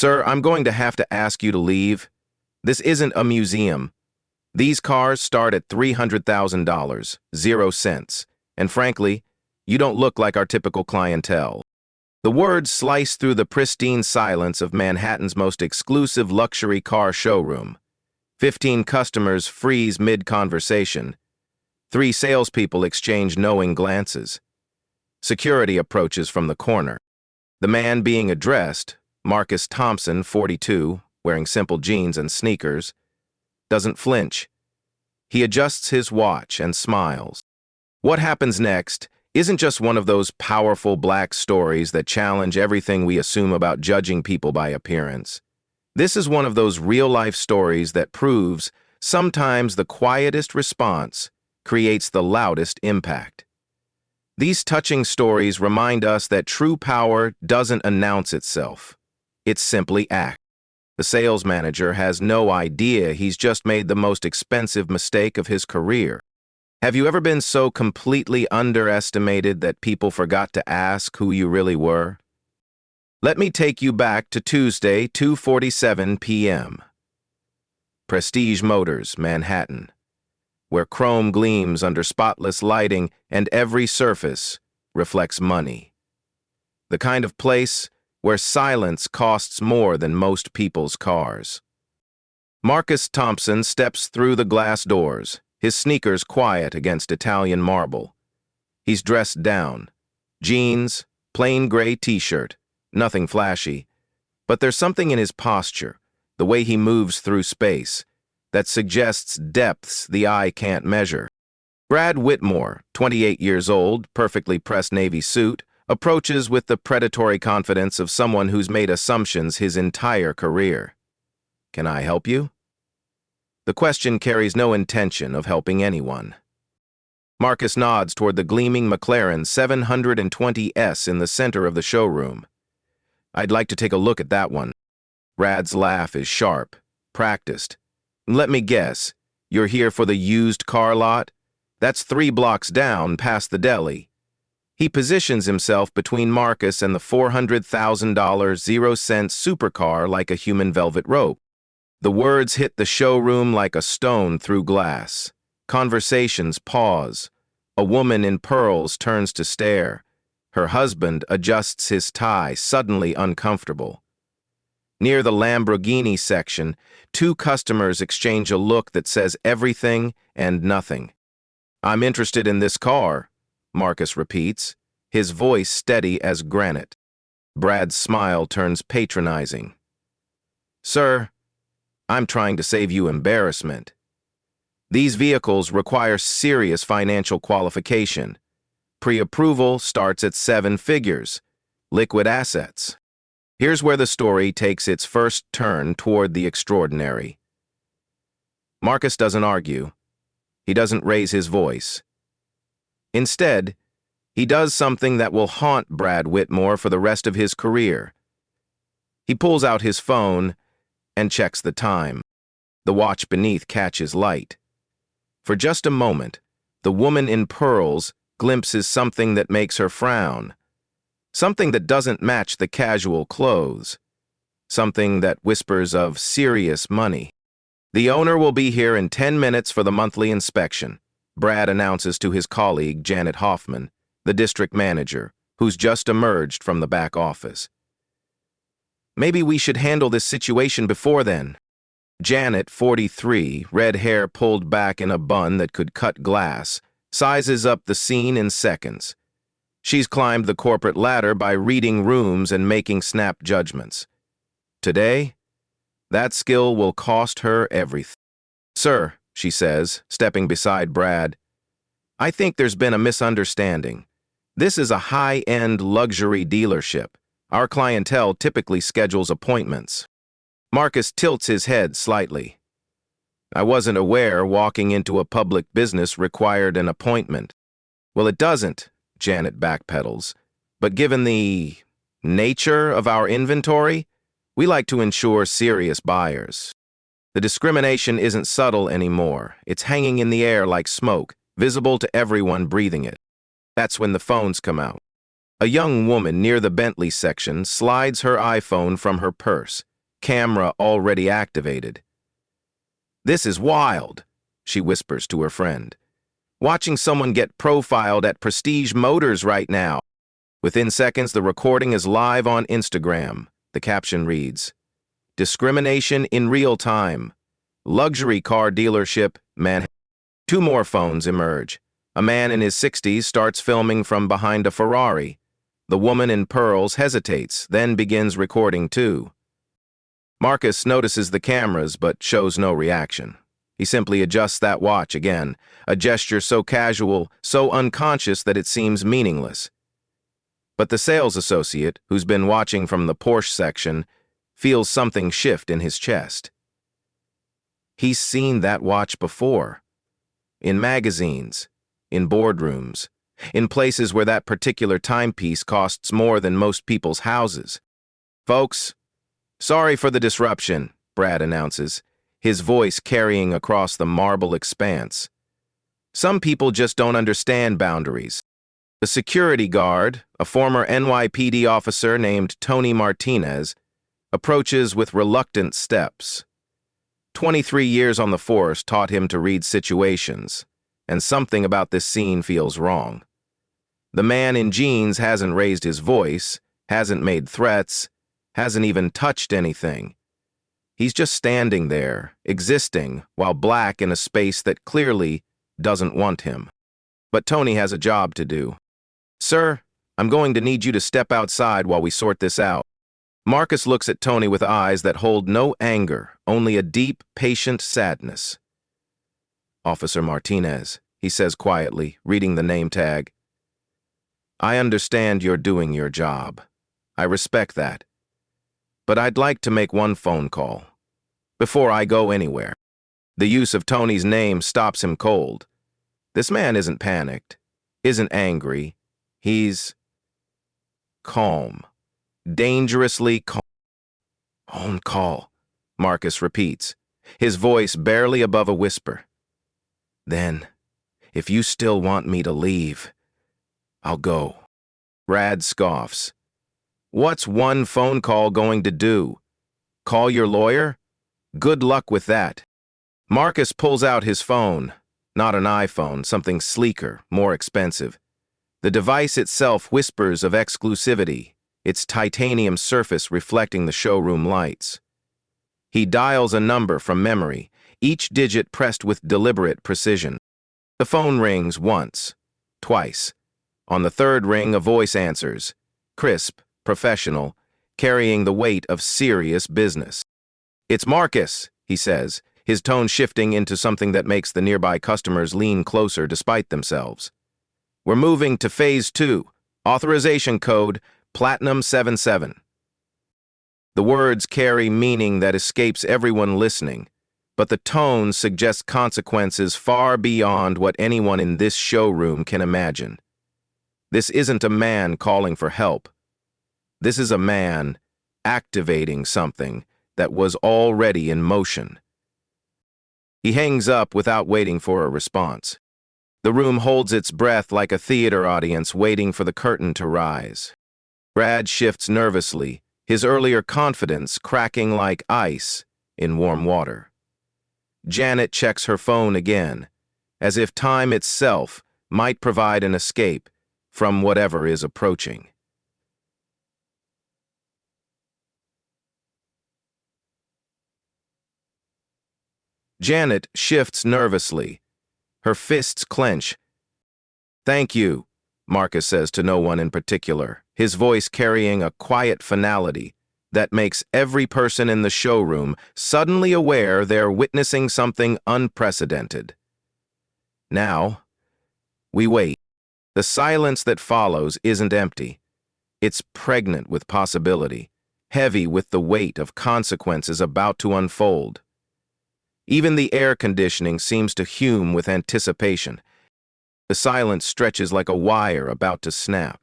Sir, I'm going to have to ask you to leave. This isn't a museum. These cars start at $300,000, 0 cents. And frankly, you don't look like our typical clientele. The words slice through the pristine silence of Manhattan's most exclusive luxury car showroom. 15 customers freeze mid-conversation. 3 salespeople exchange knowing glances. Security approaches from the corner. The man being addressed, Marcus Thompson, 42, wearing simple jeans and sneakers, doesn't flinch. He adjusts his watch and smiles. What happens next isn't just one of those powerful black stories that challenge everything we assume about judging people by appearance. This is one of those real-life stories that proves sometimes the quietest response creates the loudest impact. These touching stories remind us that true power doesn't announce itself. It simply acts. The sales manager has no idea he's just made the most expensive mistake of his career. Have you ever been so completely underestimated that people forgot to ask who you really were? Let me take you back to Tuesday, 2:47 p.m. Prestige Motors, Manhattan, where chrome gleams under spotless lighting and every surface reflects money. The kind of place where silence costs more than most people's cars. Marcus Thompson steps through the glass doors, his sneakers quiet against Italian marble. He's dressed down. Jeans, plain gray t-shirt, nothing flashy. But there's something in his posture, the way he moves through space, that suggests depths the eye can't measure. Brad Whitmore, 28 years old, perfectly pressed navy suit, approaches with the predatory confidence of someone who's made assumptions his entire career. Can I help you? The question carries no intention of helping anyone. Marcus nods toward the gleaming McLaren 720S in the center of the showroom. I'd like to take a look at that one. Brad's laugh is sharp, practiced. Let me guess, you're here for the used car lot? That's 3 blocks down past the deli. He positions himself between Marcus and the $400,000 0-cent supercar like a human velvet rope. The words hit the showroom like a stone through glass. Conversations pause. A woman in pearls turns to stare. Her husband adjusts his tie, suddenly uncomfortable. Near the Lamborghini section, 2 customers exchange a look that says everything and nothing. I'm interested in this car, Marcus repeats, his voice steady as granite. Brad's smile turns patronizing. Sir, I'm trying to save you embarrassment. These vehicles require serious financial qualification. Pre-approval starts at 7 figures. Liquid assets. Here's where the story takes its first turn toward the extraordinary. Marcus doesn't argue. He doesn't raise his voice. Instead, he does something that will haunt Brad Whitmore for the rest of his career. He pulls out his phone and checks the time. The watch beneath catches light. For just a moment, the woman in pearls glimpses something that makes her frown. Something that doesn't match the casual clothes. Something that whispers of serious money. The owner will be here in 10 minutes for the monthly inspection, Brad announces to his colleague, Janet Hoffman, the district manager, who's just emerged from the back office. Maybe we should handle this situation before then. Janet, 43, red hair pulled back in a bun that could cut glass, sizes up the scene in seconds. She's climbed the corporate ladder by reading rooms and making snap judgments. Today, that skill will cost her everything. Sir, she says, stepping beside Brad, I think there's been a misunderstanding. This is a high-end luxury dealership. Our clientele typically schedules appointments. Marcus tilts his head slightly. I wasn't aware walking into a public business required an appointment. Well, it doesn't, Janet backpedals. But given the nature of our inventory, we like to ensure serious buyers. The discrimination isn't subtle anymore. It's hanging in the air like smoke, visible to everyone breathing it. That's when the phones come out. A young woman near the Bentley section slides her iPhone from her purse. camera already activated. "This is wild," she whispers to her friend. "Watching someone get profiled at Prestige Motors right now." Within seconds, the recording is live on Instagram. The caption reads, "Discrimination in real time. Luxury car dealership, man." Two more phones emerge. A man in his 60s starts filming from behind a Ferrari. The woman in pearls hesitates, then begins recording too. Marcus notices the cameras but shows no reaction. He simply adjusts that watch again, a gesture so casual, so unconscious that it seems meaningless. But the sales associate, who's been watching from the Porsche section, feels something shift in his chest. He's seen that watch before. In magazines, in boardrooms, in places where that particular timepiece costs more than most people's houses. "Folks, sorry for the disruption," Brad announces, his voice carrying across the marble expanse. "Some people just don't understand boundaries." The security guard, a former NYPD officer named Tony Martinez, approaches with reluctant steps. 23 years on the force taught him to read situations, and something about this scene feels wrong. The man in jeans hasn't raised his voice, hasn't made threats, hasn't even touched anything. He's just standing there, existing, while black in a space that clearly doesn't want him. But Tony has a job to do. "Sir, I'm going to need you to step outside while we sort this out." Marcus looks at Tony with eyes that hold no anger, only a deep, patient sadness. "Officer Martinez," he says quietly, reading the name tag. "I understand you're doing your job. I respect that. But I'd like to make one phone call before I go anywhere." The use of Tony's name stops him cold. This man isn't panicked, isn't angry. He's calm, dangerously calm. "On call," Marcus repeats, his voice barely above a whisper. "Then, if you still want me to leave, I'll go." Brad scoffs. "What's one phone call going to do? Call your lawyer? Good luck with that." Marcus pulls out his phone, not an iPhone, something sleeker, more expensive. The device itself whispers of exclusivity, its titanium surface reflecting the showroom lights. He dials a number from memory, each digit pressed with deliberate precision. The phone rings once, twice. On the third ring, a voice answers, crisp, professional, carrying the weight of serious business. "It's Marcus," he says, his tone shifting into something that makes the nearby customers lean closer despite themselves. "We're moving to Phase 2, authorization code Platinum 77. The words carry meaning that escapes everyone listening, but the tone suggests consequences far beyond what anyone in this showroom can imagine. This isn't a man calling for help. This is a man activating something that was already in motion. He hangs up without waiting for a response. The room holds its breath like a theater audience waiting for the curtain to rise. Brad shifts nervously, his earlier confidence cracking like ice in warm water. Janet checks her phone again, as if time itself might provide an escape from whatever is approaching. Janet shifts nervously. Her fists clench. "Thank you," Marcus says to no one in particular, his voice carrying a quiet finality that makes every person in the showroom suddenly aware they're witnessing something unprecedented. Now, we wait. The silence that follows isn't empty. It's pregnant with possibility, heavy with the weight of consequences about to unfold. Even the air conditioning seems to hume with anticipation. The silence stretches like a wire about to snap.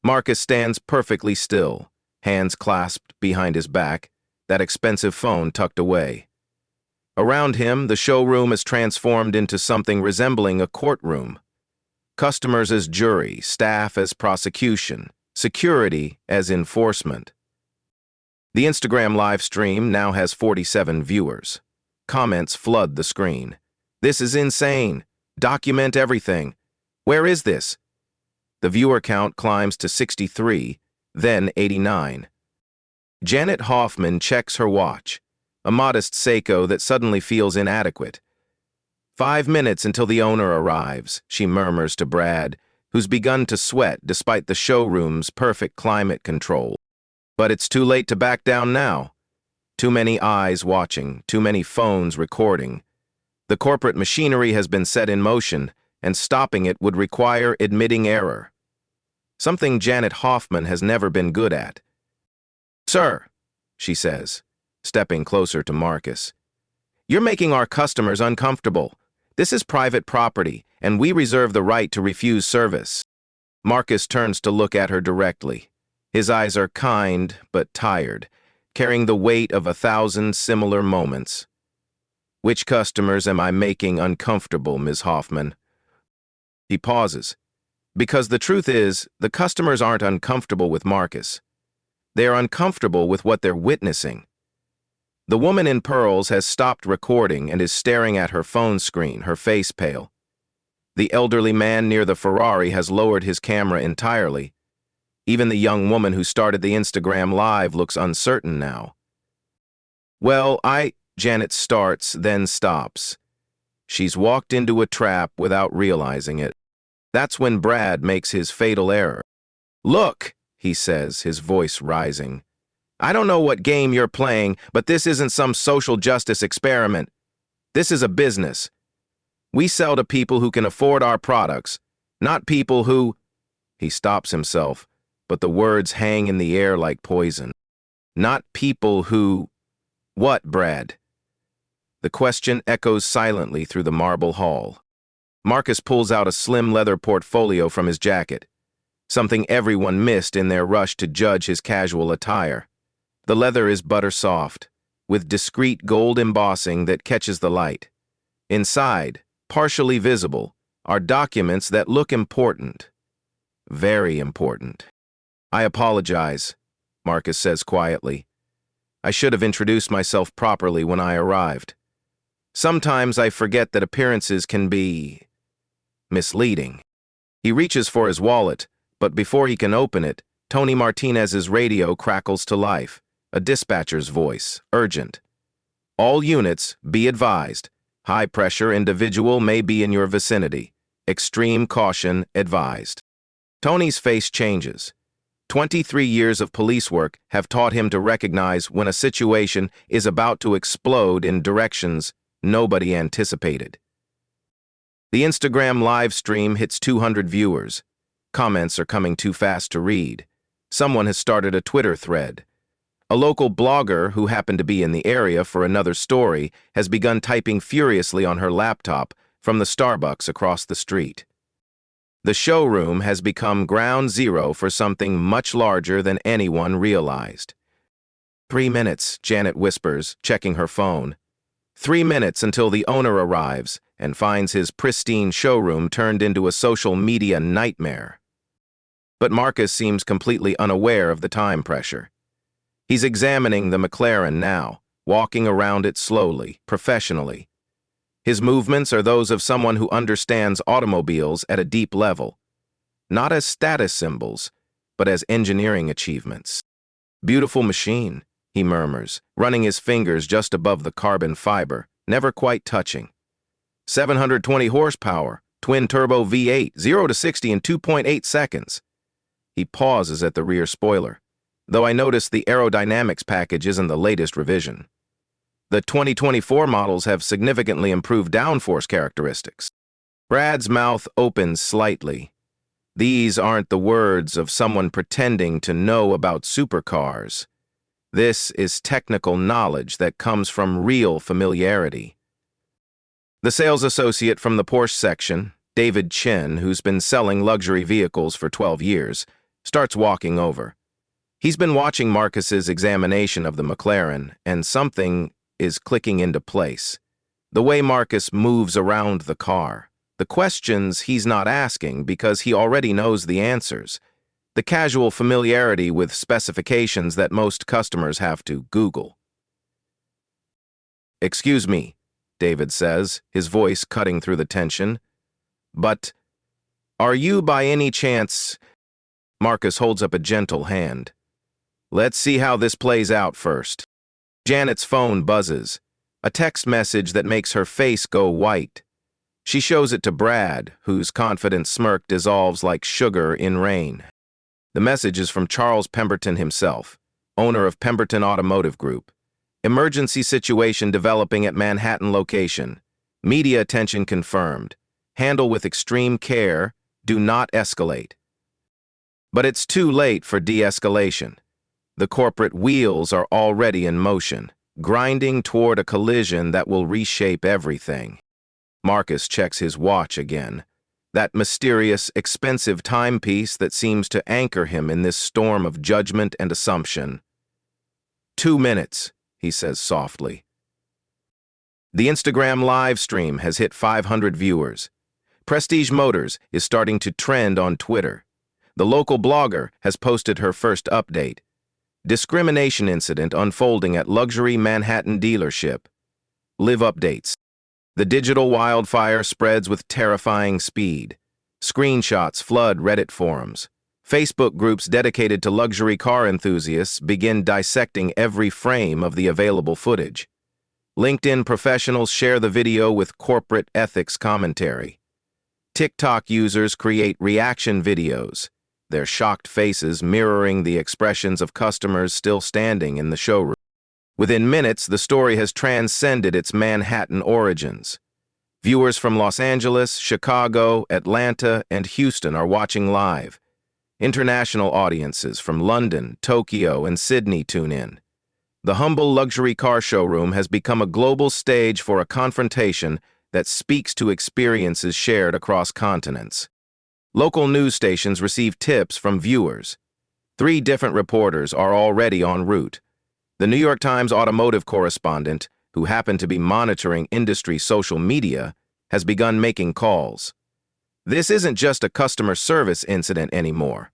Marcus stands perfectly still, hands clasped behind his back, that expensive phone tucked away. Around him, the showroom is transformed into something resembling a courtroom. Customers as jury, staff as prosecution, security as enforcement. The Instagram live stream now has 47 viewers. Comments flood the screen. "This is insane. Document everything. Where is this?" The viewer count climbs to 63, then 89. Janet Hoffman checks her watch, a modest Seiko that suddenly feels inadequate. 5 minutes until the owner arrives, she murmurs to Brad, who's begun to sweat despite the showroom's perfect climate control. But it's too late to back down now. Too many eyes watching, too many phones recording. The corporate machinery has been set in motion, and stopping it would require admitting error. Something Janet Hoffman has never been good at. "Sir," she says, stepping closer to Marcus, "you're making our customers uncomfortable. This is private property, and we reserve the right to refuse service." Marcus turns to look at her directly. His eyes are kind but tired, carrying the weight of 1,000 similar moments. "Which customers am I making uncomfortable, Ms. Hoffman?" He pauses. Because the truth is, the customers aren't uncomfortable with Marcus. They are uncomfortable with what they're witnessing. The woman in pearls has stopped recording and is staring at her phone screen, her face pale. The elderly man near the Ferrari has lowered his camera entirely. Even the young woman who started the Instagram live looks uncertain now. "Well, Janet starts, then stops. She's walked into a trap without realizing it. That's when Brad makes his fatal error. "Look," he says, his voice rising. "I don't know what game you're playing, but this isn't some social justice experiment. This is a business. We sell to people who can afford our products, not people who—" He stops himself, but the words hang in the air like poison. "Not people who—" "What, Brad?" The question echoes silently through the marble hall. Marcus pulls out a slim leather portfolio from his jacket, something everyone missed in their rush to judge his casual attire. The leather is butter-soft, with discreet gold embossing that catches the light. Inside, partially visible, are documents that look important. Very important. "I apologize," Marcus says quietly. "I should have introduced myself properly when I arrived. Sometimes I forget that appearances can be misleading." He reaches for his wallet, but before he can open it, Tony Martinez's radio crackles to life, a dispatcher's voice, urgent. "All units, be advised. High-pressure individual may be in your vicinity. Extreme caution advised." Tony's face changes. 23 years of police work have taught him to recognize when a situation is about to explode in directions nobody anticipated. The Instagram live stream hits 200 viewers. Comments are coming too fast to read. Someone has started a Twitter thread. A local blogger who happened to be in the area for another story has begun typing furiously on her laptop from the Starbucks across the street. The showroom has become ground zero for something much larger than anyone realized. 3 minutes, Janet whispers, checking her phone. 3 minutes until the owner arrives and finds his pristine showroom turned into a social media nightmare. But Marcus seems completely unaware of the time pressure. He's examining the McLaren now, walking around it slowly, professionally. His movements are those of someone who understands automobiles at a deep level, not as status symbols, but as engineering achievements. "Beautiful machine," he murmurs, running his fingers just above the carbon fiber, never quite touching. 720 horsepower, twin-turbo V8, 0 to 60 in 2.8 seconds. He pauses at the rear spoiler, though I notice the aerodynamics package isn't the latest revision. The 2024 models have significantly improved downforce characteristics. Brad's mouth opens slightly. These aren't the words of someone pretending to know about supercars. This is technical knowledge that comes from real familiarity. The sales associate from the Porsche section, David Chin, who's been selling luxury vehicles for 12 years, starts walking over. He's been watching Marcus's examination of the McLaren, and something is clicking into place. The way Marcus moves around the car, the questions he's not asking because he already knows the answers. The casual familiarity with specifications that most customers have to Google. "Excuse me," David says, his voice cutting through the tension. "But are you by any chance—" Marcus holds up a gentle hand. "Let's see how this plays out first." Janet's phone buzzes, a text message that makes her face go white. She shows it to Brad, whose confident smirk dissolves like sugar in rain. The message is from Charles Pemberton himself, owner of Pemberton Automotive Group. Emergency situation developing at Manhattan location. Media attention confirmed. Handle with extreme care. Do not escalate. But it's too late for de-escalation. The corporate wheels are already in motion, grinding toward a collision that will reshape everything. Marcus checks his watch again. That mysterious, expensive timepiece that seems to anchor him in this storm of judgment and assumption. 2 minutes, he says softly. The Instagram live stream has hit 500 viewers. Prestige Motors is starting to trend on Twitter. The local blogger has posted her first update. Discrimination incident unfolding at luxury Manhattan dealership. Live updates. The digital wildfire spreads with terrifying speed. Screenshots flood Reddit forums. Facebook groups dedicated to luxury car enthusiasts begin dissecting every frame of the available footage. LinkedIn professionals share the video with corporate ethics commentary. TikTok users create reaction videos, their shocked faces mirroring the expressions of customers still standing in the showroom. Within minutes, the story has transcended its Manhattan origins. Viewers from Los Angeles, Chicago, Atlanta, and Houston are watching live. International audiences from London, Tokyo, and Sydney tune in. The humble luxury car showroom has become a global stage for a confrontation that speaks to experiences shared across continents. Local news stations receive tips from viewers. 3 different reporters are already en route. The New York Times automotive correspondent, who happened to be monitoring industry social media, has begun making calls. This isn't just a customer service incident anymore.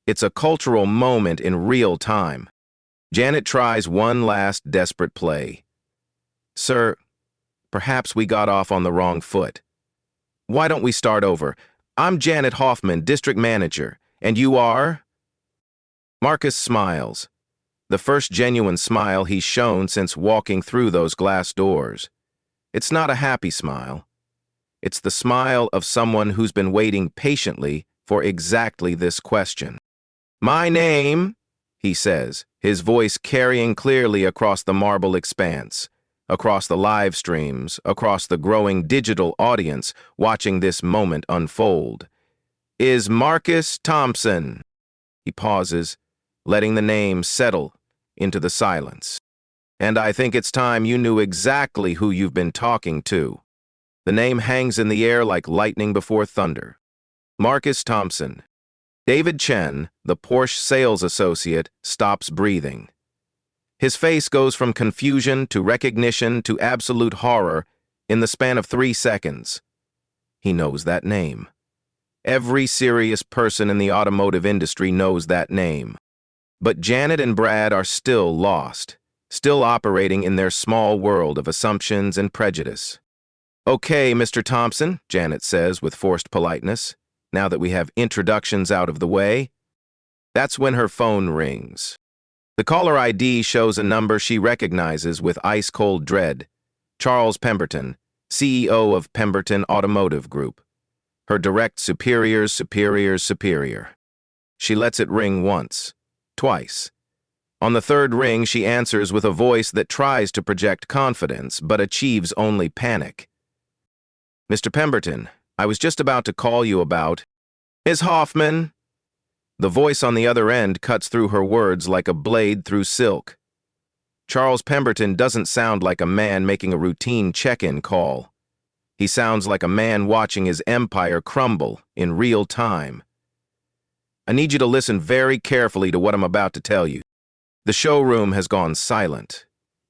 It's a cultural moment in real time. Janet tries one last desperate play. "Sir, perhaps we got off on the wrong foot. Why don't we start over? I'm Janet Hoffman, district manager, and you are?" Marcus smiles, the first genuine smile he's shown since walking through those glass doors. It's not a happy smile. It's the smile of someone who's been waiting patiently for exactly this question. "My name," he says, his voice carrying clearly across the marble expanse, across the live streams, across the growing digital audience watching this moment unfold, "is Marcus Thompson." He pauses, letting the name settle into the silence. "And I think it's time you knew exactly who you've been talking to." The name hangs in the air like lightning before thunder. Marcus Thompson. David Chen, the Porsche sales associate, stops breathing. His face goes from confusion to recognition to absolute horror in the span of 3 seconds. He knows that name. Every serious person in the automotive industry knows that name. But Janet and Brad are still lost, still operating in their small world of assumptions and prejudice. "Okay, Mr. Thompson," Janet says with forced politeness, now that we have introductions out of the way. That's when her phone rings. The caller ID shows a number she recognizes with ice-cold dread. Charles Pemberton, CEO of Pemberton Automotive Group. Her direct superior's superior's superior. She lets it ring once, twice. On the 3rd ring, she answers with a voice that tries to project confidence, but achieves only panic. "Mr. Pemberton, I was just about to call you about—" "Ms. Hoffman." The voice on the other end cuts through her words like a blade through silk. Charles Pemberton doesn't sound like a man making a routine check-in call. He sounds like a man watching his empire crumble in real time. "I need you to listen very carefully to what I'm about to tell you." The showroom has gone silent.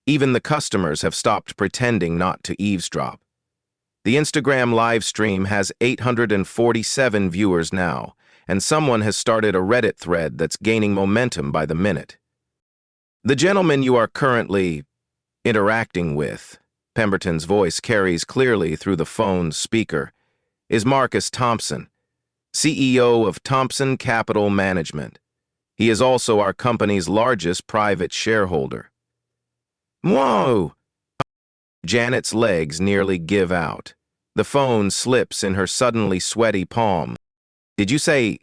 Even the customers have stopped pretending not to eavesdrop. The Instagram live stream has 847 viewers now, and someone has started a Reddit thread that's gaining momentum by the minute. The gentleman you are currently interacting with, Pemberton's voice carries clearly through the phone's speaker, is Marcus Thompson, CEO of Thompson Capital Management. He is also our company's largest private shareholder. Whoa! Janet's legs nearly give out. The phone slips in her suddenly sweaty palm. Did you say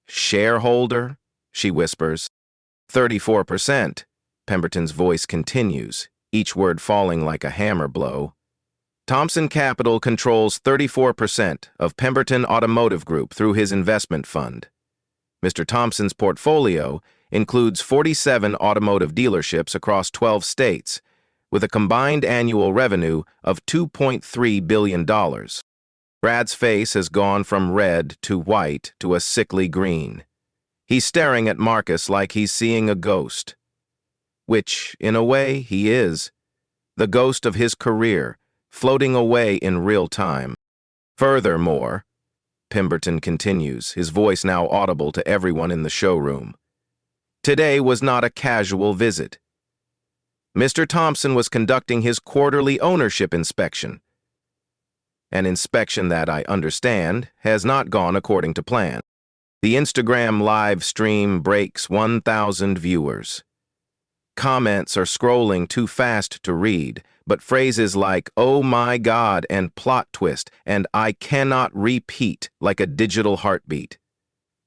shareholder? She whispers. 34%. Pemberton's voice continues, each word falling like a hammer blow. Thompson Capital controls 34% of Pemberton Automotive Group through his investment fund. Mr. Thompson's portfolio includes 47 automotive dealerships across 12 states, with a combined annual revenue of $2.3 billion. Brad's face has gone from red to white to a sickly green. He's staring at Marcus like he's seeing a ghost. Which, in a way, he is. The ghost of his career, floating away in real time. Furthermore, Pemberton continues, his voice now audible to everyone in the showroom, today was not a casual visit. Mr. Thompson was conducting his quarterly ownership inspection. An inspection that, I understand, has not gone according to plan. The Instagram live stream breaks 1,000 viewers. Comments are scrolling too fast to read, but phrases like, "Oh my God," and "plot twist," and "I cannot repeat," like a digital heartbeat.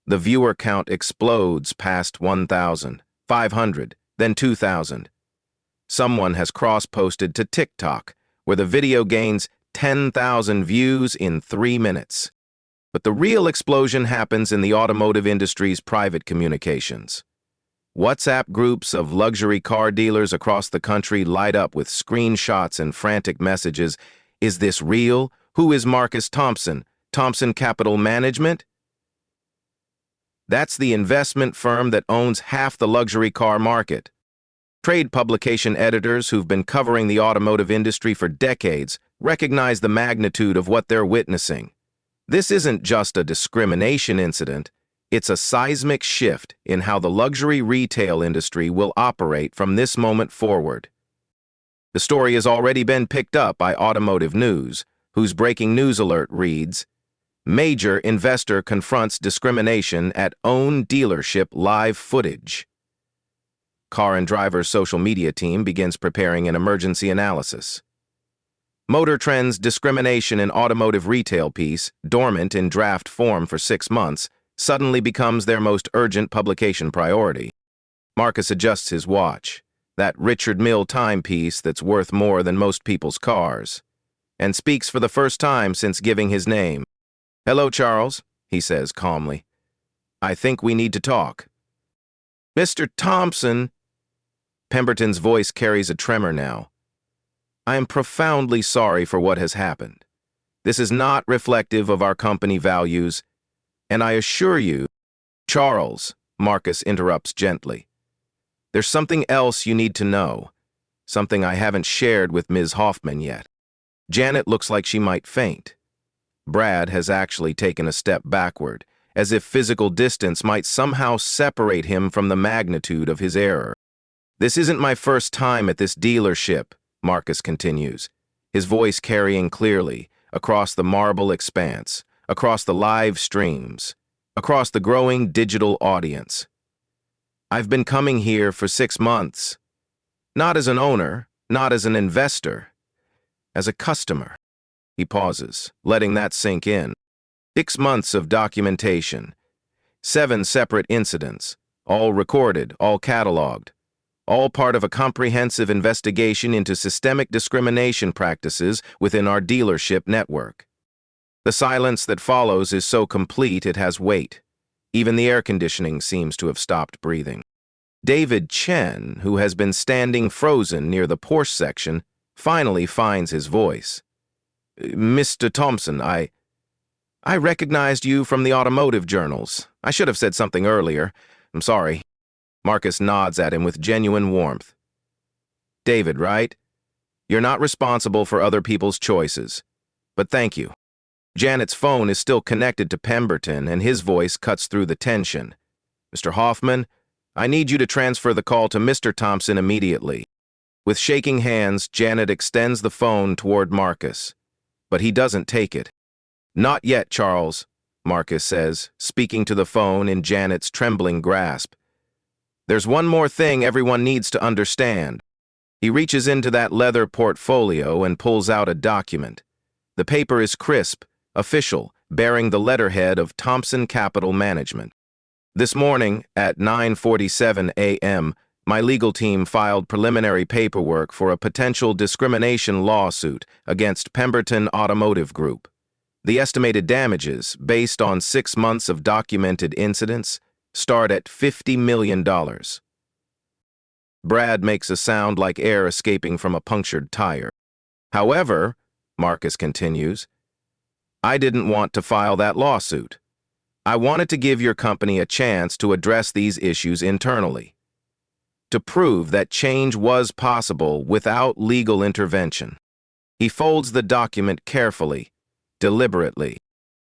The viewer count explodes past 1,000, 500, then 2,000. Someone has cross-posted to TikTok, where the video gains 10,000 views in 3 minutes. But the real explosion happens in the automotive industry's private communications. WhatsApp groups of luxury car dealers across the country light up with screenshots and frantic messages. Is this real? Who is Marcus Thompson? Thompson Capital Management? That's the investment firm that owns half the luxury car market. Trade publication editors who've been covering the automotive industry for decades recognize the magnitude of what they're witnessing. This isn't just a discrimination incident. It's a seismic shift in how the luxury retail industry will operate from this moment forward. The story has already been picked up by Automotive News, whose breaking news alert reads, "Major investor confronts discrimination at own dealership live footage." Car and Driver's social media team begins preparing an emergency analysis. Motor Trend's discrimination in automotive retail piece, dormant in draft form for 6 months, suddenly becomes their most urgent publication priority. Marcus adjusts his watch, that Richard Mille timepiece that's worth more than most people's cars, and speaks for the first time since giving his name. "Hello, Charles," he says calmly. "I think we need to talk." "Mr. Thompson," Pemberton's voice carries a tremor now. "I am profoundly sorry for what has happened. This is not reflective of our company values, and I assure you—" "Charles," Marcus interrupts gently, "there's something else you need to know, something I haven't shared with Ms. Hoffman yet." Janet looks like she might faint. Brad has actually taken a step backward, as if physical distance might somehow separate him from the magnitude of his error. "This isn't my first time at this dealership," Marcus continues, his voice carrying clearly across the marble expanse, across the live streams, across the growing digital audience. "I've been coming here for 6 months, not as an owner, not as an investor, as a customer." He pauses, letting that sink in. 6 months of documentation, 7 separate incidents, all recorded, all cataloged, all part of a comprehensive investigation into systemic discrimination practices within our dealership network. The silence that follows is so complete it has weight. Even the air conditioning seems to have stopped breathing. David Chen, who has been standing frozen near the Porsche section, finally finds his voice. "Mr. Thompson, I recognized you from the automotive journals. I should have said something earlier. I'm sorry." Marcus nods at him with genuine warmth. "David, right? You're not responsible for other people's choices. But thank you. Janet's phone is still connected to Pemberton, and his voice cuts through the tension. "Mr. Hoffman, I need you to transfer the call to Mr. Thompson immediately." With shaking hands, Janet extends the phone toward Marcus, but he doesn't take it. "Not yet, Charles," Marcus says, speaking to the phone in Janet's trembling grasp. "There's one more thing everyone needs to understand." He reaches into that leather portfolio and pulls out a document. The paper is crisp, official, bearing the letterhead of Thompson Capital Management. "This morning, at 9:47 a.m., my legal team filed preliminary paperwork for a potential discrimination lawsuit against Pemberton Automotive Group. The estimated damages, based on 6 months of documented incidents, start at $50 million. Brad makes a sound like air escaping from a punctured tire. "However," Marcus continues, "I didn't want to file that lawsuit. I wanted to give your company a chance to address these issues internally, to prove that change was possible without legal intervention." He folds the document carefully, deliberately.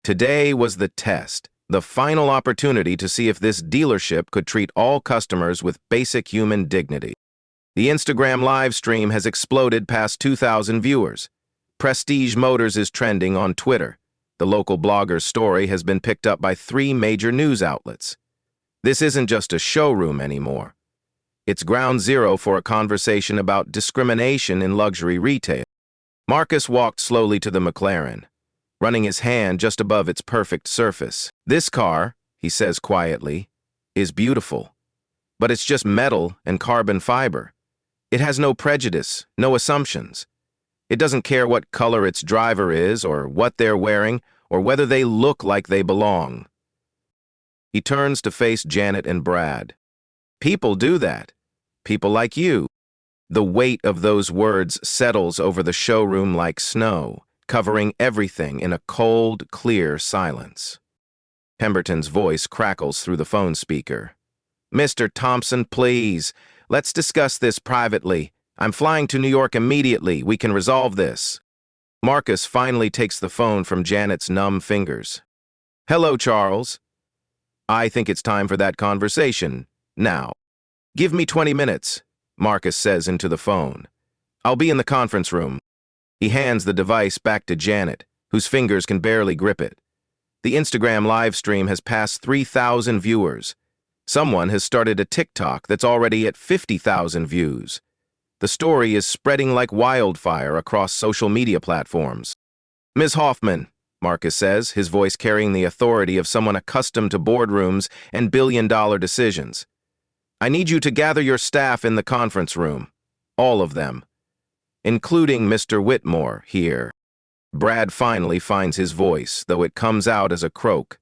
Today was the test, the final opportunity to see if this dealership could treat all customers with basic human dignity. The Instagram live stream has exploded past 2,000 viewers. Prestige Motors is trending on Twitter. The local blogger's story has been picked up by 3 major news outlets. This isn't just a showroom anymore. It's ground zero for a conversation about discrimination in luxury retail. Marcus walked slowly to the McLaren, running his hand just above its perfect surface. "This car," he says quietly, "is beautiful. But it's just metal and carbon fiber. It has no prejudice, no assumptions. It doesn't care what color its driver is, or what they're wearing, or whether they look like they belong." He turns to face Janet and Brad. "People do that. People like you." The weight of those words settles over the showroom like snow, covering everything in a cold, clear silence. Pemberton's voice crackles through the phone speaker. "Mr. Thompson, please, let's discuss this privately. I'm flying to New York immediately. We can resolve this." Marcus finally takes the phone from Janet's numb fingers. "Hello, Charles. I think it's time for that conversation, now. Give me 20 minutes, Marcus says into the phone. "I'll be in the conference room." He hands the device back to Janet, whose fingers can barely grip it. The Instagram live stream has passed 3,000 viewers. Someone has started a TikTok that's already at 50,000 views. The story is spreading like wildfire across social media platforms. "Ms. Hoffman," Marcus says, his voice carrying the authority of someone accustomed to boardrooms and billion-dollar decisions. "I need you to gather your staff in the conference room. All of them. Including Mr. Whitmore here." Brad finally finds his voice, though it comes out as a croak.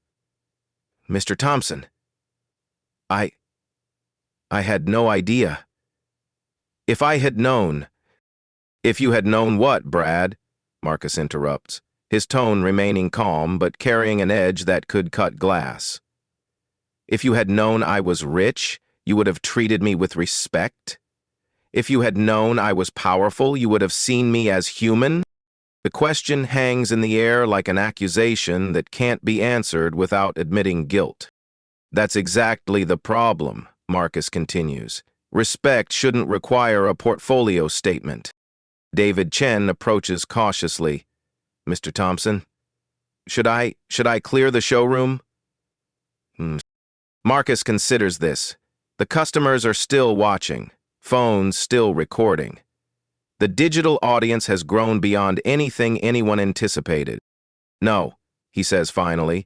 "Mr. Thompson, I had no idea. If I had known—" "If you had known what, Brad?" Marcus interrupts, his tone remaining calm but carrying an edge that could cut glass. "If you had known I was rich, you would have treated me with respect? If you had known I was powerful, you would have seen me as human?" The question hangs in the air like an accusation that can't be answered without admitting guilt. "That's exactly the problem," Marcus continues. "Respect shouldn't require a portfolio statement." David Chen approaches cautiously. "Mr. Thompson, should I clear the showroom?" Marcus considers this. The customers are still watching, phones still recording. The digital audience has grown beyond anything anyone anticipated. "No," he says finally.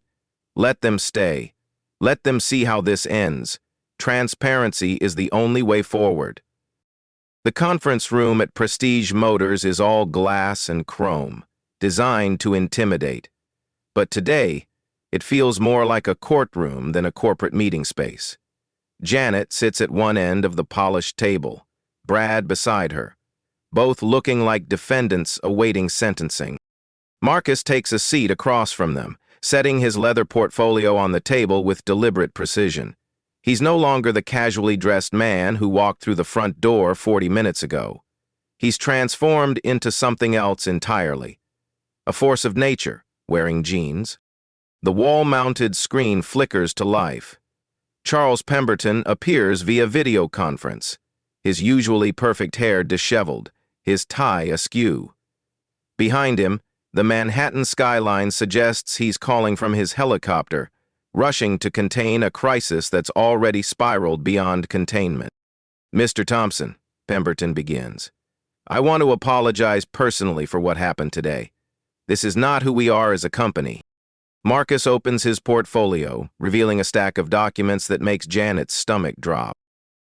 "Let them stay. Let them see how this ends. Transparency is the only way forward." The conference room at Prestige Motors is all glass and chrome, designed to intimidate. But today, it feels more like a courtroom than a corporate meeting space. Janet sits at one end of the polished table, Brad beside her, both looking like defendants awaiting sentencing. Marcus takes a seat across from them, setting his leather portfolio on the table with deliberate precision. He's no longer the casually dressed man who walked through the front door 40 minutes ago. He's transformed into something else entirely. A force of nature, wearing jeans. The wall-mounted screen flickers to life. Charles Pemberton appears via video conference, his usually perfect hair disheveled, his tie askew. Behind him, the Manhattan skyline suggests he's calling from his helicopter, rushing to contain a crisis that's already spiraled beyond containment. "Mr. Thompson," Pemberton begins, "I want to apologize personally for what happened today. This is not who we are as a company." Marcus opens his portfolio, revealing a stack of documents that makes Janet's stomach drop.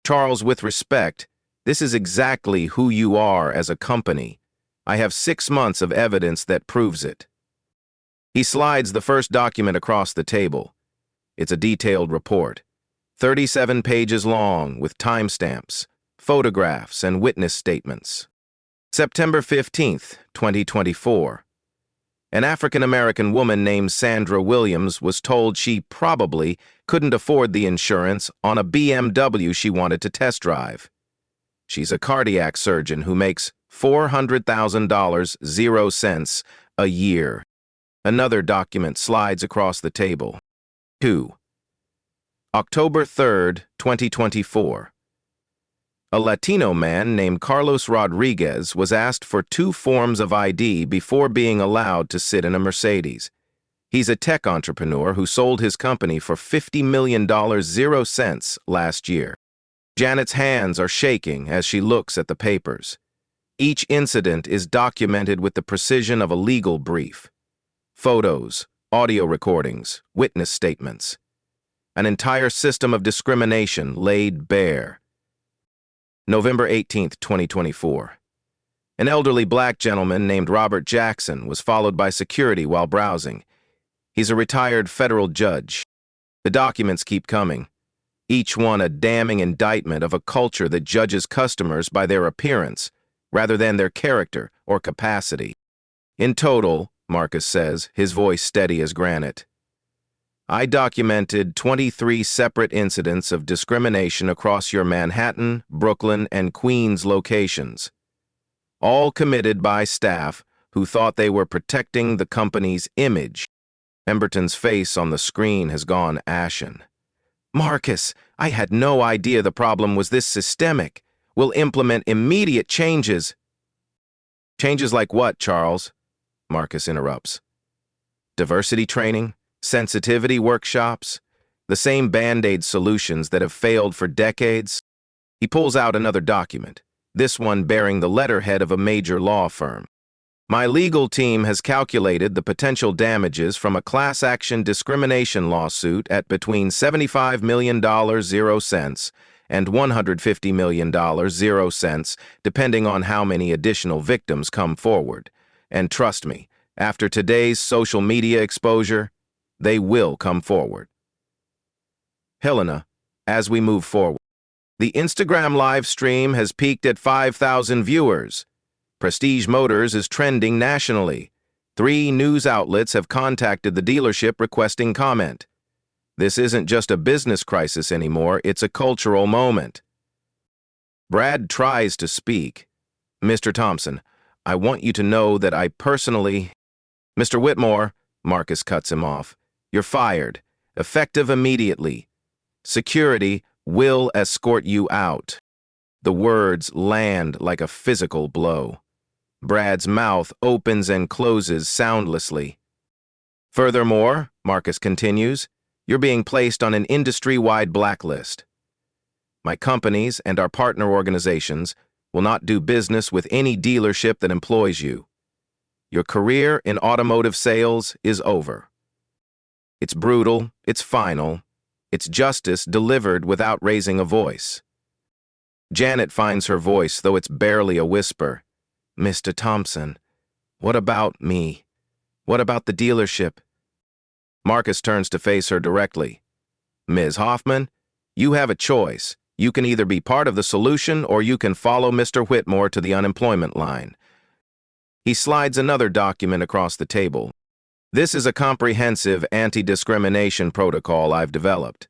"Charles, with respect, this is exactly who you are as a company. I have 6 months of evidence that proves it." He slides the first document across the table. It's a detailed report, 37 pages long with timestamps, photographs, and witness statements. September 15th, 2024. An African-American woman named Sandra Williams was told she probably couldn't afford the insurance on a BMW she wanted to test drive. She's a cardiac surgeon who makes $400,000, 0 cents, a year. Another document slides across the table. 2. October 3rd, 2024. A Latino man named Carlos Rodriguez was asked for 2 forms of ID before being allowed to sit in a Mercedes. He's a tech entrepreneur who sold his company for $50 million, 0 cents, last year. Janet's hands are shaking as she looks at the papers. Each incident is documented with the precision of a legal brief. Photos, audio recordings, witness statements. An entire system of discrimination laid bare. November 18th, 2024. An elderly black gentleman named Robert Jackson was followed by security while browsing. He's a retired federal judge. The documents keep coming, each one a damning indictment of a culture that judges customers by their appearance rather than their character or capacity. "In total," Marcus says, his voice steady as granite, "I documented 23 separate incidents of discrimination across your Manhattan, Brooklyn, and Queens locations, all committed by staff who thought they were protecting the company's image." Pemberton's face on the screen has gone ashen. "Marcus, I had no idea the problem was this systemic. We'll implement immediate changes." "Changes like what, Charles?" Marcus interrupts. "Diversity training? Sensitivity workshops? The same Band-Aid solutions that have failed for decades?" He pulls out another document, this one bearing the letterhead of a major law firm. "My legal team has calculated the potential damages from a class action discrimination lawsuit at between $75 million, 0 cents, and $150 million, 0 cents, depending on how many additional victims come forward. And trust me, after today's social media exposure, they will come forward." Helena, as we move forward. The Instagram live stream has peaked at 5,000 viewers. Prestige Motors is trending nationally. 3 news outlets have contacted the dealership requesting comment. This isn't just a business crisis anymore, it's a cultural moment. Brad tries to speak. "Mr. Thompson, I want you to know that I personally—" "Mr. Whitmore," Marcus cuts him off, "you're fired, effective immediately. Security will escort you out." The words land like a physical blow. Brad's mouth opens and closes soundlessly. "Furthermore," Marcus continues, "you're being placed on an industry-wide blacklist. My companies and our partner organizations will not do business with any dealership that employs you. Your career in automotive sales is over." It's brutal, it's final, it's justice delivered without raising a voice. Janet finds her voice, though it's barely a whisper. "Mr. Thompson, what about me? What about the dealership?" Marcus turns to face her directly. "Ms. Hoffman, you have a choice. You can either be part of the solution or you can follow Mr. Whitmore to the unemployment line." He slides another document across the table. "This is a comprehensive anti-discrimination protocol I've developed.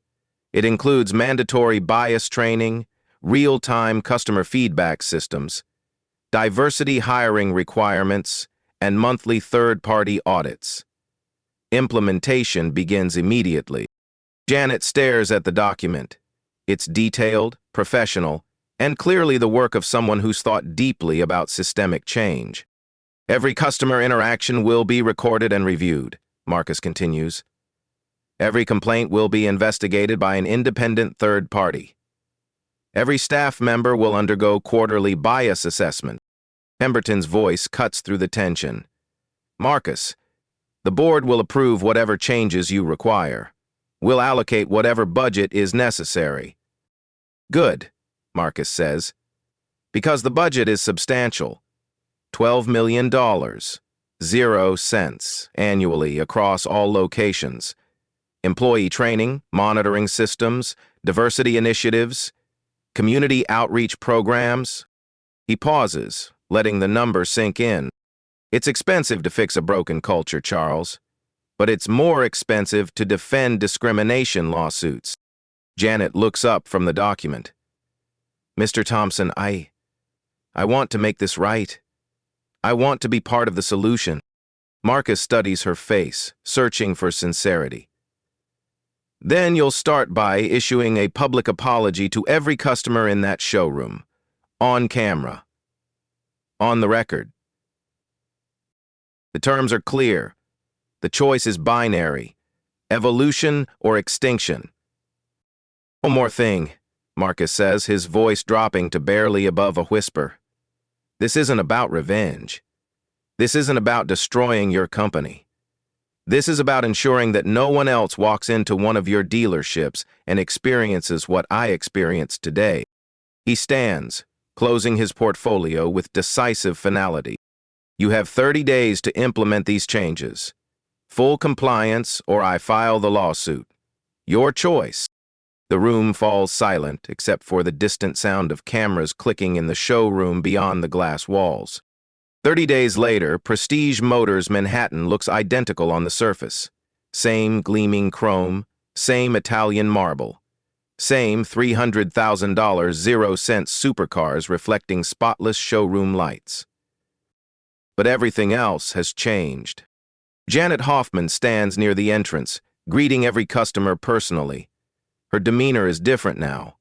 It includes mandatory bias training, real-time customer feedback systems, diversity hiring requirements, and monthly third-party audits. Implementation begins immediately. Janet stares at the document. It's detailed, professional, and clearly the work of someone who's thought deeply about systemic change. Every customer interaction will be recorded and reviewed, Marcus continues. Every complaint will be investigated by an independent third party. Every staff member will undergo quarterly bias assessment. Pemberton's voice cuts through the tension. Marcus, the board will approve whatever changes you require. We'll allocate whatever budget is necessary. Good, Marcus says, because the budget is substantial. $12 million, 0 cents, annually across all locations. Employee training, monitoring systems, diversity initiatives, community outreach programs. He pauses, letting the number sink in. It's expensive to fix a broken culture, Charles, but it's more expensive to defend discrimination lawsuits. Janet looks up from the document. Mr. Thompson, I want to make this right. I want to be part of the solution. Marcus studies her face, searching for sincerity. Then you'll start by issuing a public apology to every customer in that showroom, on camera, on the record. The terms are clear. The choice is binary, evolution or extinction. One more thing, Marcus says, his voice dropping to barely above a whisper. This isn't about revenge. This isn't about destroying your company. This is about ensuring that no one else walks into one of your dealerships and experiences what I experienced today. He stands, closing his portfolio with decisive finality. You have 30 days to implement these changes. Full compliance or I file the lawsuit. Your choice. The room falls silent except for the distant sound of cameras clicking in the showroom beyond the glass walls. 30 days later, Prestige Motors Manhattan looks identical on the surface. Same gleaming chrome, same Italian marble, same $300,000 0-cent supercars reflecting spotless showroom lights. But everything else has changed. Janet Hoffman stands near the entrance, greeting every customer personally. Her demeanor is different now,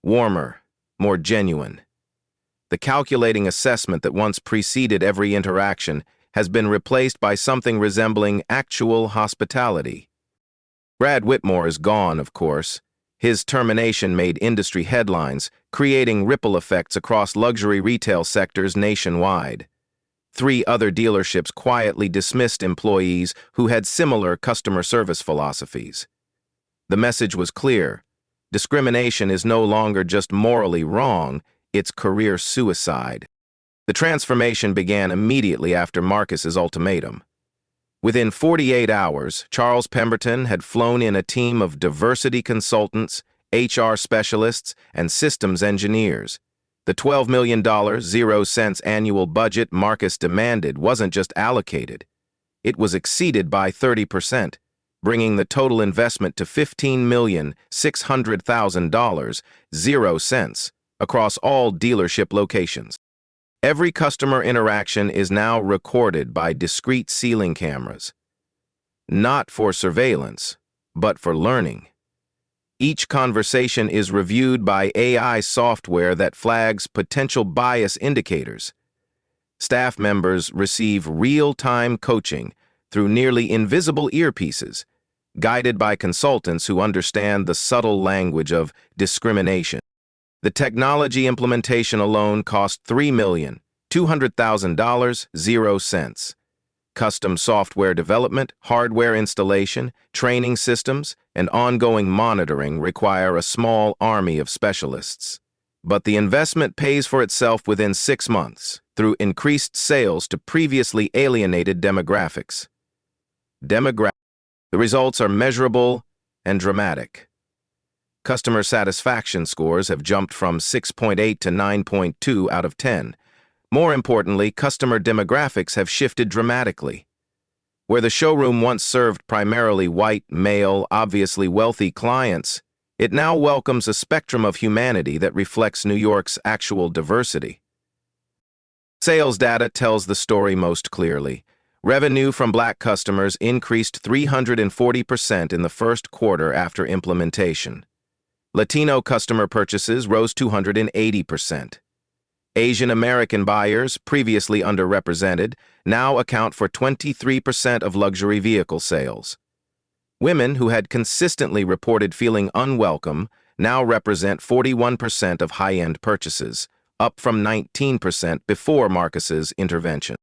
warmer, more genuine. The calculating assessment that once preceded every interaction has been replaced by something resembling actual hospitality. Brad Whitmore is gone, of course. His termination made industry headlines, creating ripple effects across luxury retail sectors nationwide. 3 other dealerships quietly dismissed employees who had similar customer service philosophies. The message was clear. Discrimination is no longer just morally wrong, it's career suicide. The transformation began immediately after Marcus's ultimatum. Within 48 hours, Charles Pemberton had flown in a team of diversity consultants, HR specialists, and systems engineers. The $12 million 0 cents annual budget Marcus demanded wasn't just allocated. It was exceeded by 30%, bringing the total investment to $15,600,000, 0 cents, across all dealership locations. Every customer interaction is now recorded by discrete ceiling cameras. Not for surveillance, but for learning. Each conversation is reviewed by AI software that flags potential bias indicators. Staff members receive real-time coaching through nearly invisible earpieces, guided by consultants who understand the subtle language of discrimination. The technology implementation alone cost $3,200,000, 0 cents. Custom software development, hardware installation, training systems, and ongoing monitoring require a small army of specialists. But the investment pays for itself within 6 months through increased sales to previously alienated demographics. The results are measurable and dramatic. Customer satisfaction scores have jumped from 6.8 to 9.2 out of 10. More importantly, customer demographics have shifted dramatically. Where the showroom once served primarily white, male, obviously wealthy clients, it now welcomes a spectrum of humanity that reflects New York's actual diversity. Sales data tells the story most clearly. Revenue from black customers increased 340% in the first quarter after implementation. Latino customer purchases rose 280%. Asian American buyers, previously underrepresented, now account for 23% of luxury vehicle sales. Women who had consistently reported feeling unwelcome now represent 41% of high-end purchases, up from 19% before Marcus's intervention.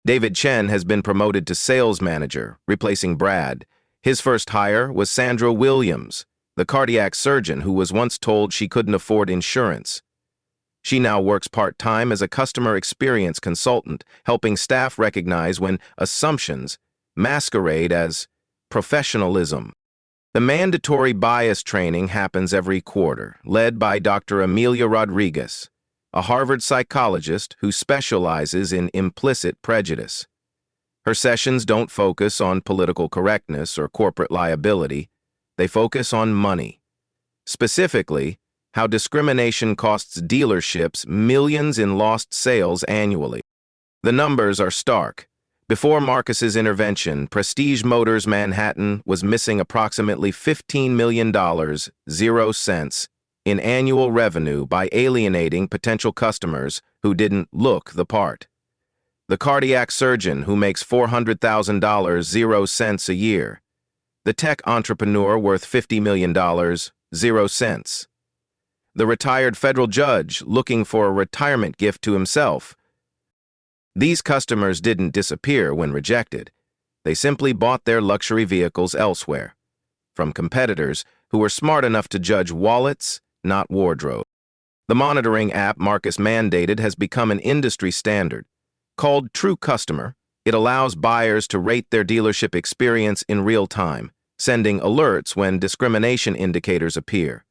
David Chen has been promoted to sales manager, replacing Brad. His first hire was Sandra Williams, the cardiac surgeon who was once told she couldn't afford insurance. She now works part-time as a customer experience consultant, helping staff recognize when assumptions masquerade as professionalism. The mandatory bias training happens every quarter, led by Dr. Amelia Rodriguez, a Harvard psychologist who specializes in implicit prejudice. Her sessions don't focus on political correctness or corporate liability. They focus on money. Specifically, how discrimination costs dealerships millions in lost sales annually. The numbers are stark. Before Marcus's intervention, Prestige Motors Manhattan was missing approximately $15 million, 0 cents, in annual revenue by alienating potential customers who didn't look the part. The cardiac surgeon who makes $400,000, 0 cents a year. The tech entrepreneur worth $50 million, 0 cents. The retired federal judge looking for a retirement gift to himself. These customers didn't disappear when rejected. They simply bought their luxury vehicles elsewhere, from competitors who were smart enough to judge wallets, not wardrobe. The monitoring app Marcus mandated has become an industry standard. Called True Customer, it allows buyers to rate their dealership experience in real time, sending alerts when discrimination indicators appear.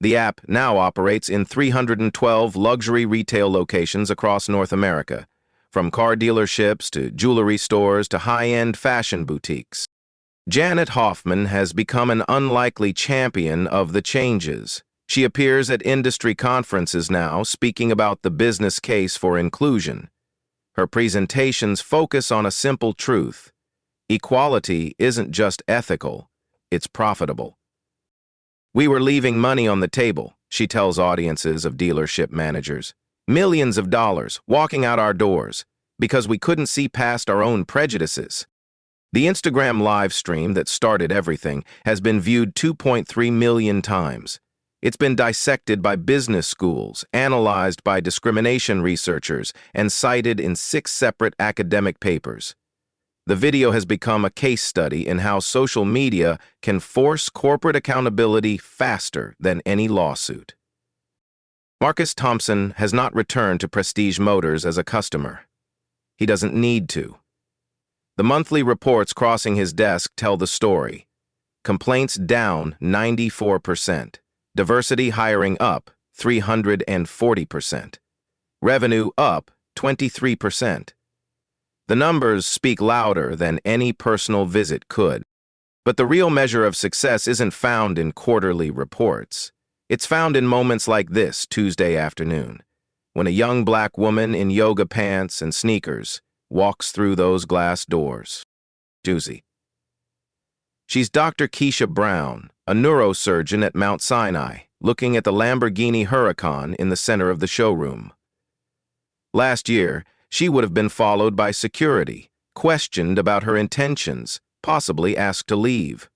The app now operates in 312 luxury retail locations across North America, from car dealerships to jewelry stores to high-end fashion boutiques. Janet Hoffman has become an unlikely champion of the changes. She appears at industry conferences now, speaking about the business case for inclusion. Her presentations focus on a simple truth. Equality isn't just ethical, it's profitable. We were leaving money on the table, she tells audiences of dealership managers. Millions of dollars walking out our doors because we couldn't see past our own prejudices. The Instagram live stream that started everything has been viewed 2.3 million times. It's been dissected by business schools, analyzed by discrimination researchers, and cited in 6 separate academic papers. The video has become a case study in how social media can force corporate accountability faster than any lawsuit. Marcus Thompson has not returned to Prestige Motors as a customer. He doesn't need to. The monthly reports crossing his desk tell the story. Complaints down 94%. Diversity hiring up 340%. Revenue up 23%. The numbers speak louder than any personal visit could. But the real measure of success isn't found in quarterly reports. It's found in moments like this Tuesday afternoon, when a young black woman in yoga pants and sneakers walks through those glass doors. Juicy. She's Dr. Keisha Brown, a neurosurgeon at Mount Sinai, looking at the Lamborghini Huracan in the center of the showroom. Last year, she would have been followed by security, questioned about her intentions, possibly asked to leave.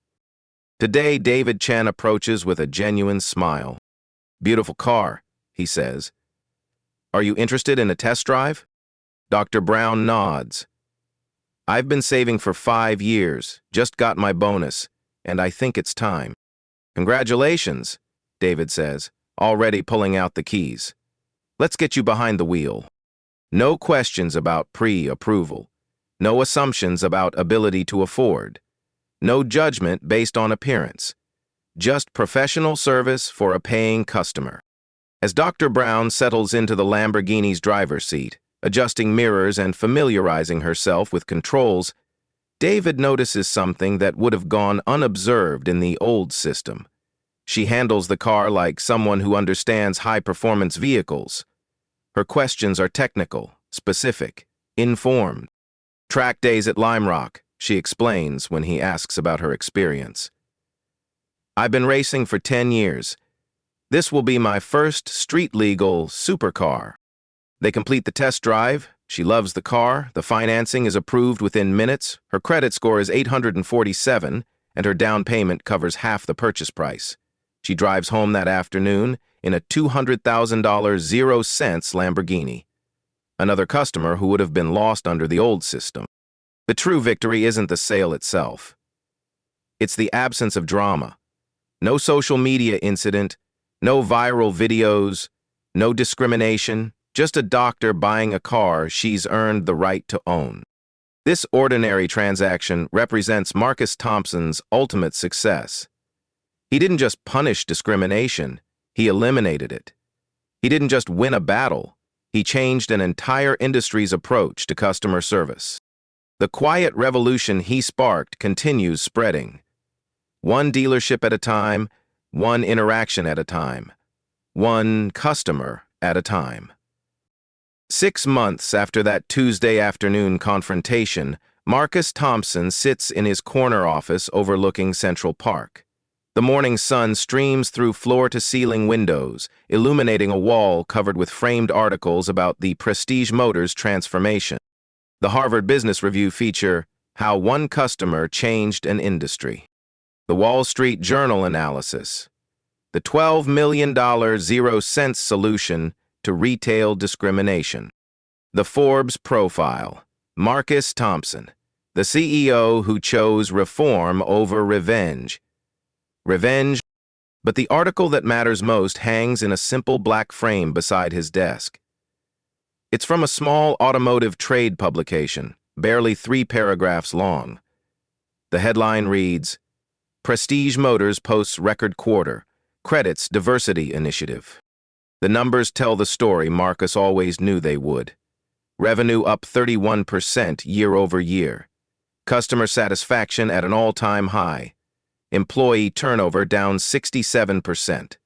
Today, David Chen approaches with a genuine smile. Beautiful car, he says. Are you interested in a test drive? Dr. Brown nods. I've been saving for 5 years, just got my bonus, and I think it's time. Congratulations, David says, already pulling out the keys. Let's get you behind the wheel. No questions about pre-approval. No assumptions about ability to afford. No judgment based on appearance. Just professional service for a paying customer. As Dr. Brown settles into the Lamborghini's driver's seat, adjusting mirrors and familiarizing herself with controls, David notices something that would have gone unobserved in the old system. She handles the car like someone who understands high-performance vehicles. Her questions are technical, specific, informed. Track days at Lime Rock, she explains when he asks about her experience. I've been racing for 10 years. This will be my first street-legal supercar. They complete the test drive. She loves the car. The financing is approved within minutes. Her credit score is 847, and her down payment covers half the purchase price. She drives home that afternoon in a $200,000 0 cents Lamborghini. Another customer who would have been lost under the old system. The true victory isn't the sale itself. It's the absence of drama. No social media incident, no viral videos, no discrimination, just a doctor buying a car she's earned the right to own. This ordinary transaction represents Marcus Thompson's ultimate success. He didn't just punish discrimination, he eliminated it. He didn't just win a battle, he changed an entire industry's approach to customer service. The quiet revolution he sparked continues spreading. One dealership at a time, one interaction at a time, one customer at a time. 6 months after that Tuesday afternoon confrontation, Marcus Thompson sits in his corner office overlooking Central Park. The morning sun streams through floor-to-ceiling windows, illuminating a wall covered with framed articles about the Prestige Motors transformation. The Harvard Business Review feature, How One Customer Changed an Industry. The Wall Street Journal analysis. The $12 million 0 cents solution to retail discrimination. The Forbes profile. Marcus Thompson, the CEO who chose reform over revenge. Revenge, but the article that matters most hangs in a simple black frame beside his desk. It's from a small automotive trade publication, barely 3 paragraphs long. The headline reads, Prestige Motors posts record quarter, credits diversity initiative. The numbers tell the story Marcus always knew they would. Revenue up 31% year over year. Customer satisfaction at an all-time high. Employee turnover down 67%.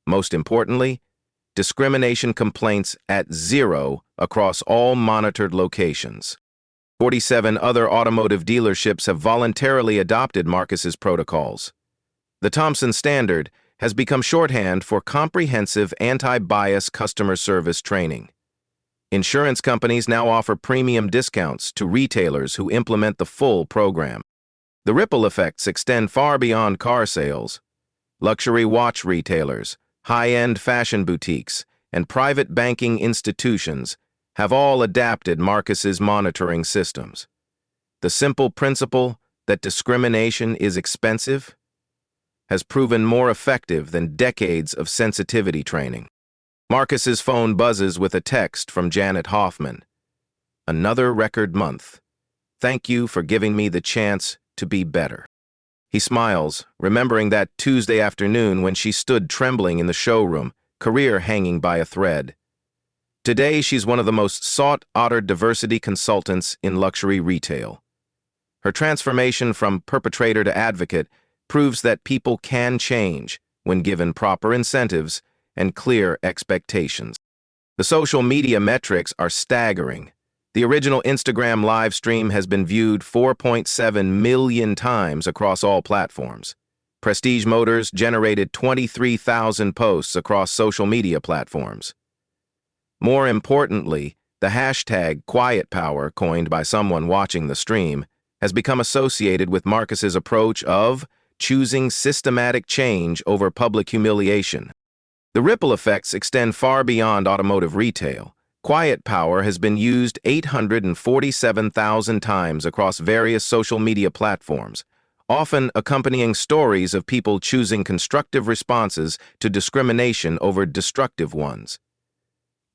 Most importantly, discrimination complaints at 0 across all monitored locations. 47 other automotive dealerships have voluntarily adopted Marcus's protocols. The Thompson Standard has become shorthand for comprehensive anti-bias customer service training. Insurance companies now offer premium discounts to retailers who implement the full program. The ripple effects extend far beyond car sales. Luxury watch retailers, high-end fashion boutiques, and private banking institutions have all adapted Marcus's monitoring systems. The simple principle that discrimination is expensive has proven more effective than decades of sensitivity training. Marcus's phone buzzes with a text from Janet Hoffman. Another record month. Thank you for giving me the chance to be better. He smiles, remembering that Tuesday afternoon when she stood trembling in the showroom, career hanging by a thread. Today, she's one of the most sought-after diversity consultants in luxury retail. Her transformation from perpetrator to advocate proves that people can change when given proper incentives and clear expectations. The social media metrics are staggering. The original Instagram live stream has been viewed 4.7 million times across all platforms. Prestige Motors generated 23,000 posts across social media platforms. More importantly, the hashtag Quiet Power, coined by someone watching the stream, has become associated with Marcus's approach of choosing systematic change over public humiliation. The ripple effects extend far beyond automotive retail. Quiet Power has been used 847,000 times across various social media platforms, often accompanying stories of people choosing constructive responses to discrimination over destructive ones.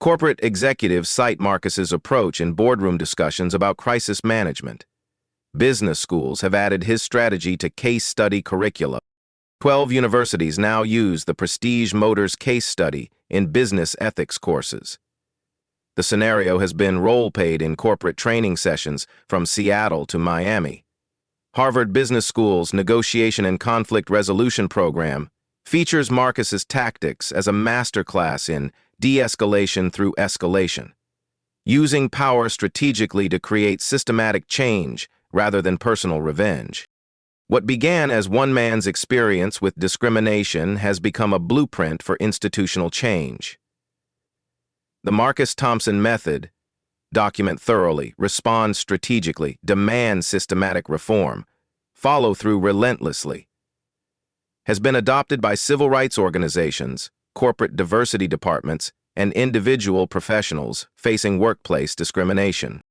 Corporate executives cite Marcus's approach in boardroom discussions about crisis management. Business schools have added his strategy to case study curricula. 12 universities now use the Prestige Motors case study in business ethics courses. The scenario has been role-played in corporate training sessions from Seattle to Miami. Harvard Business School's Negotiation and Conflict Resolution program features Marcus's tactics as a masterclass in de-escalation through escalation. using power strategically to create systematic change rather than personal revenge. What began as one man's experience with discrimination has become a blueprint for institutional change. The Marcus Thompson method: document thoroughly, respond strategically, demand systematic reform, follow through relentlessly, has been adopted by civil rights organizations, corporate diversity departments, and individual professionals facing workplace discrimination.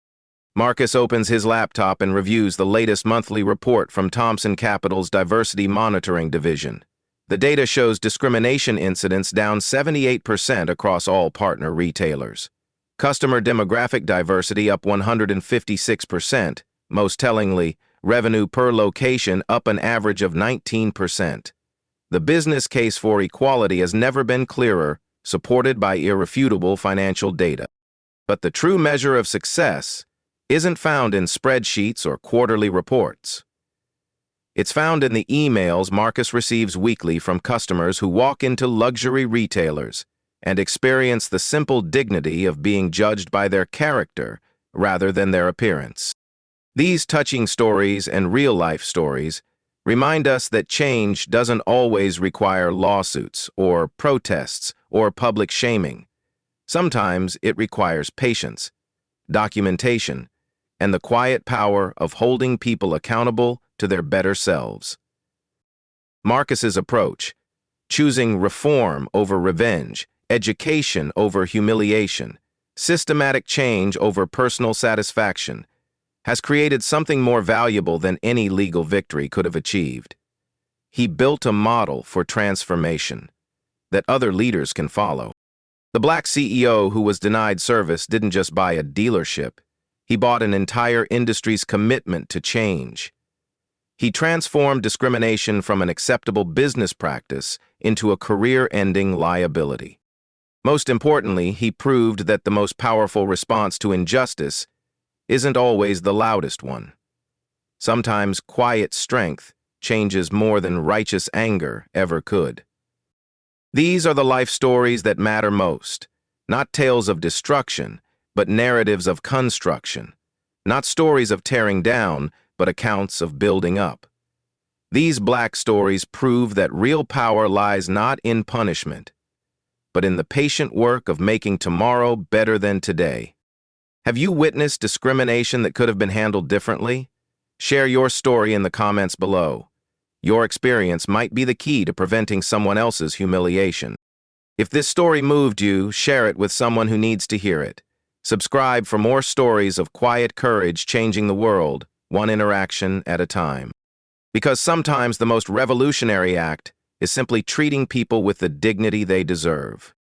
Marcus opens his laptop and reviews the latest monthly report from Thompson Capital's Diversity Monitoring Division. The data shows discrimination incidents down 78% across all partner retailers. Customer demographic diversity up 156%, most tellingly, revenue per location up an average of 19%. The business case for equality has never been clearer, supported by irrefutable financial data. But the true measure of success isn't found in spreadsheets or quarterly reports. It's found in the emails Marcus receives weekly from customers who walk into luxury retailers and experience the simple dignity of being judged by their character rather than their appearance. These touching stories and real-life stories remind us that change doesn't always require lawsuits or protests or public shaming. Sometimes it requires patience, documentation, and the quiet power of holding people accountable to their better selves. Marcus's approach, choosing reform over revenge, education over humiliation, systematic change over personal satisfaction, has created something more valuable than any legal victory could have achieved. He built a model for transformation that other leaders can follow. The black CEO who was denied service didn't just buy a dealership, he bought an entire industry's commitment to change. He transformed discrimination from an acceptable business practice into a career-ending liability. Most importantly, he proved that the most powerful response to injustice isn't always the loudest one. Sometimes quiet strength changes more than righteous anger ever could. These are the life stories that matter most, not tales of destruction, but narratives of construction, not stories of tearing down, but accounts of building up. These black stories prove that real power lies not in punishment, but in the patient work of making tomorrow better than today. Have you witnessed discrimination that could have been handled differently? Share your story in the comments below. Your experience might be the key to preventing someone else's humiliation. If this story moved you, share it with someone who needs to hear it. Subscribe for more stories of quiet courage changing the world, one interaction at a time. Because sometimes the most revolutionary act is simply treating people with the dignity they deserve.